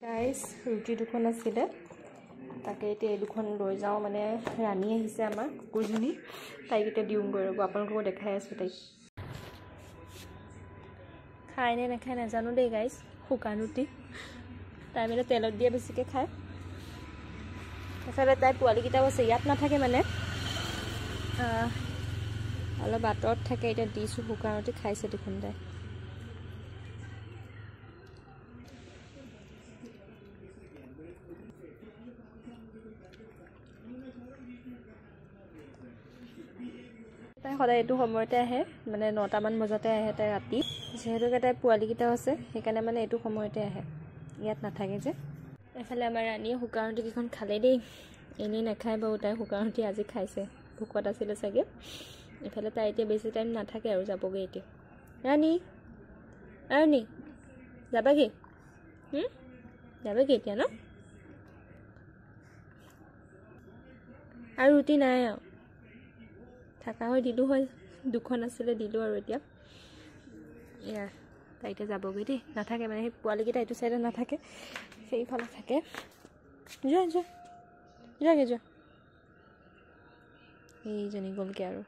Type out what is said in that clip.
guys ৰুটি দুখন আছিলে তাকে এতিয়া এই দুখন লৈ যাওঁ মানে ৰাণী আহিছে আমাৰ কুকুৰজনী তাইক এতিয়া দিওঁগৈ ৰ'ব আপোনালোকক দেখাই আছোঁ তাইক খাই নে নাখায় নাজানো দেই গাইস শুকান ৰুটি তাই মানে তেলত দিয়ে বেছিকৈ খায় এফালে তাই পোৱালিকেইটাও আছে ইয়াত নাথাকে মানে অলপ আঁতৰত থাকে এতিয়া দিছোঁ শুকান ৰুটি খাইছে দেখোন তাই তাই সদায় এইটো সময়তে আহে মানে 9টা মান বজাতে আহে তাই ৰাতি যেহেতুকে তাই পোৱালিকেইটাও আছে সেইকাৰণে মানে এইটো সময়তে আহে ইয়াত নাথাকে যে এফালে আমাৰ ৰাণীয়ে শুকান ৰুটি কেইখন খালে দেই এনেই নাখায় বাৰু তাই শুকান ৰুটি আজি খাইছে ভোকত আছিলে চাগে এফালে তাই এতিয়া বেছি টাইম নাথাকে আৰু যাবগৈ এতিয়া ৰাণী ৰাণী যাবাগৈ যাবাগৈ এতিয়া ন আৰু ৰুটি নাই আৰু থাকা হৈ দিলোঁ হয় দুখন আছিলে দিলোঁ আৰু এতিয়া এয়া তাই এতিয়া যাবগৈ দেই নাথাকে মানে সেই পোৱালিকেইটা এইটো চাইডত নাথাকে সেইফালে থাকে যোৱা যোৱা যোৱাগৈ যোৱা এইজনী গ'লগৈ আৰু